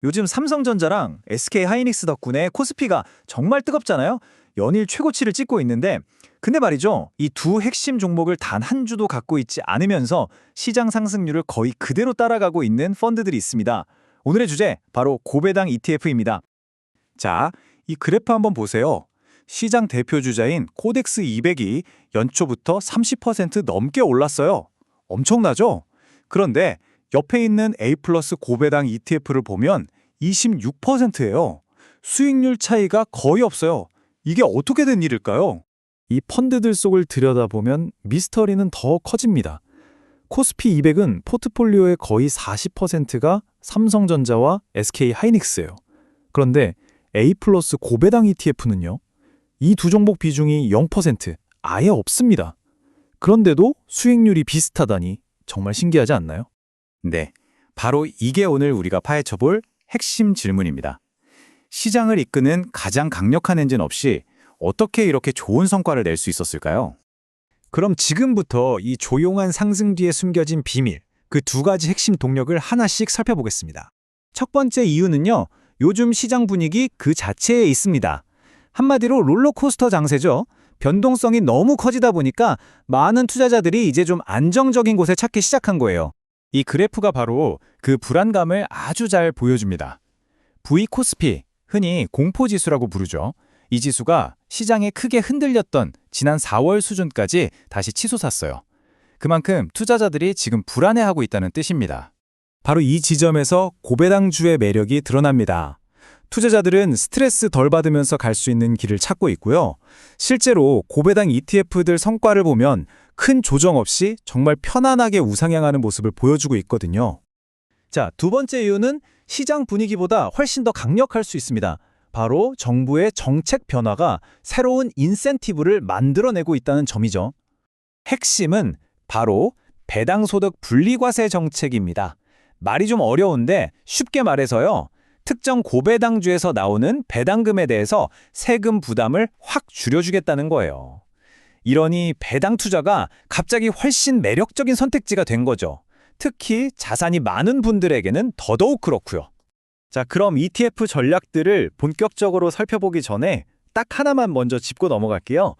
요즘 삼성전자랑 SK하이닉스 덕분에 코스피가 정말 뜨겁잖아요. 연일 최고치를 찍고 있는데 근데 말이죠. 이 두 핵심 종목을 단 한 주도 갖고 있지 않으면서 시장 상승률을 거의 그대로 따라가고 있는 펀드들이 있습니다. 오늘의 주제 바로 고배당 ETF입니다. 자, 이 그래프 한번 보세요. 시장 대표 주자인 코덱스 200이 연초부터 30% 넘게 올랐어요. 엄청나죠? 그런데 옆에 있는 A 플러스 고배당 ETF를 보면 26%예요. 수익률 차이가 거의 없어요. 이게 어떻게 된 일일까요? 이 펀드들 속을 들여다보면 미스터리는 더 커집니다. 코스피 200은 포트폴리오의 거의 40%가 삼성전자와 SK하이닉스예요. 그런데 A 플러스 고배당 ETF는요? 이 두 종목 비중이 0%, 아예 없습니다. 그런데도 수익률이 비슷하다니 정말 신기하지 않나요? 네, 바로 이게 오늘 우리가 파헤쳐볼 핵심 질문입니다. 시장을 이끄는 가장 강력한 엔진 없이 어떻게 이렇게 좋은 성과를 낼 수 있었을까요? 그럼 지금부터 이 조용한 상승 뒤에 숨겨진 비밀, 그 두 가지 핵심 동력을 하나씩 살펴보겠습니다. 첫 번째 이유는요, 요즘 시장 분위기 그 자체에 있습니다. 한마디로 롤러코스터 장세죠. 변동성이 너무 커지다 보니까 많은 투자자들이 이제 좀 안정적인 곳을 찾기 시작한 거예요. 이 그래프가 바로 그 불안감을 아주 잘 보여줍니다. V코스피, 흔히 공포지수라고 부르죠. 이 지수가 시장에 크게 흔들렸던 지난 4월 수준까지 다시 치솟았어요. 그만큼 투자자들이 지금 불안해하고 있다는 뜻입니다. 바로 이 지점에서 고배당주의 매력이 드러납니다. 투자자들은 스트레스 덜 받으면서 갈 수 있는 길을 찾고 있고요. 실제로 고배당 ETF들 성과를 보면 큰 조정 없이 정말 편안하게 우상향하는 모습을 보여주고 있거든요. 자, 두 번째 이유는 시장 분위기보다 훨씬 더 강력할 수 있습니다. 바로 정부의 정책 변화가 새로운 인센티브를 만들어내고 있다는 점이죠. 핵심은 바로 배당소득 분리과세 정책입니다. 말이 좀 어려운데 쉽게 말해서요. 특정 고배당주에서 나오는 배당금에 대해서 세금 부담을 확 줄여주겠다는 거예요. 이러니 배당 투자가 갑자기 훨씬 매력적인 선택지가 된 거죠. 특히 자산이 많은 분들에게는 더더욱 그렇고요. 자, 그럼 ETF 전략들을 본격적으로 살펴보기 전에 딱 하나만 먼저 짚고 넘어갈게요.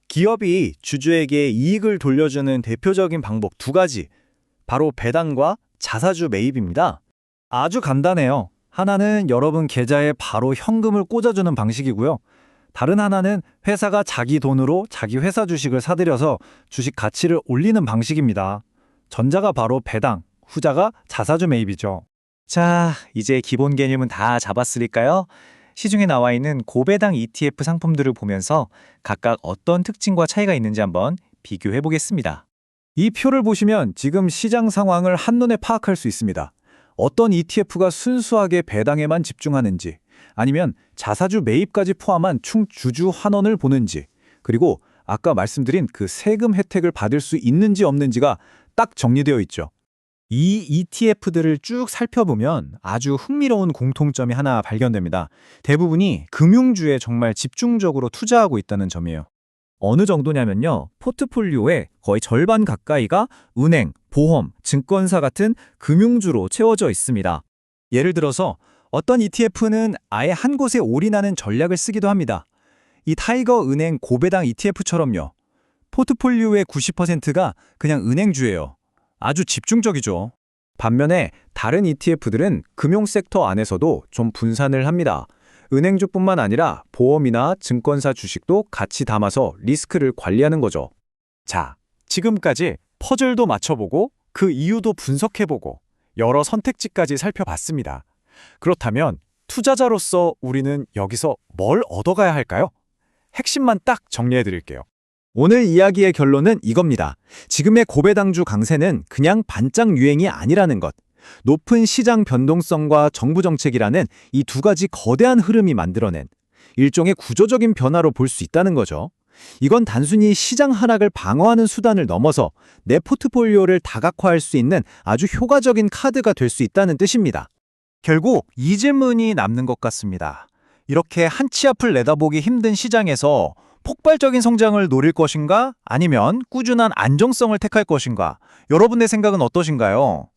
기업이 주주에게 이익을 돌려주는 대표적인 방법 두 가지, 바로 배당과 자사주 매입입니다. 아주 간단해요. 하나는 여러분 계좌에 바로 현금을 꽂아주는 방식이고요. 다른 하나는 회사가 자기 돈으로 자기 회사 주식을 사들여서 주식 가치를 올리는 방식입니다. 전자가 바로 배당, 후자가 자사주 매입이죠. 자, 이제 기본 개념은 다 잡았으니까요. 시중에 나와 있는 고배당 ETF 상품들을 보면서 각각 어떤 특징과 차이가 있는지 한번 비교해 보겠습니다. 이 표를 보시면 지금 시장 상황을 한눈에 파악할 수 있습니다. 어떤 ETF가 순수하게 배당에만 집중하는지, 아니면 자사주 매입까지 포함한 총 주주 환원을 보는지, 그리고 아까 말씀드린 그 세금 혜택을 받을 수 있는지 없는지가 딱 정리되어 있죠. 이 ETF들을 쭉 살펴보면 아주 흥미로운 공통점이 하나 발견됩니다. 대부분이 금융주에 정말 집중적으로 투자하고 있다는 점이에요. 어느 정도냐면요. 포트폴리오의 거의 절반 가까이가 은행, 보험, 증권사 같은 금융주로 채워져 있습니다. 예를 들어서 어떤 ETF는 아예 한 곳에 올인하는 전략을 쓰기도 합니다. 이 타이거 은행 고배당 ETF처럼요. 포트폴리오의 90%가 그냥 은행주예요. 아주 집중적이죠. 반면에 다른 ETF들은 금융 섹터 안에서도 좀 분산을 합니다. 은행주뿐만 아니라 보험이나 증권사 주식도 같이 담아서 리스크를 관리하는 거죠. 자, 지금까지 퍼즐도 맞춰보고 그 이유도 분석해보고 여러 선택지까지 살펴봤습니다. 그렇다면 투자자로서 우리는 여기서 뭘 얻어가야 할까요? 핵심만 딱 정리해드릴게요. 오늘 이야기의 결론은 이겁니다. 지금의 고배당주 강세는 그냥 반짝 유행이 아니라는 것. 높은 시장 변동성과 정부 정책이라는 이 두 가지 거대한 흐름이 만들어낸 일종의 구조적인 변화로 볼 수 있다는 거죠. 이건 단순히 시장 하락을 방어하는 수단을 넘어서 내 포트폴리오를 다각화할 수 있는 아주 효과적인 카드가 될 수 있다는 뜻입니다. 결국 이 질문이 남는 것 같습니다. 이렇게 한치 앞을 내다보기 힘든 시장에서 폭발적인 성장을 노릴 것인가? 아니면 꾸준한 안정성을 택할 것인가? 여러분의 생각은 어떠신가요?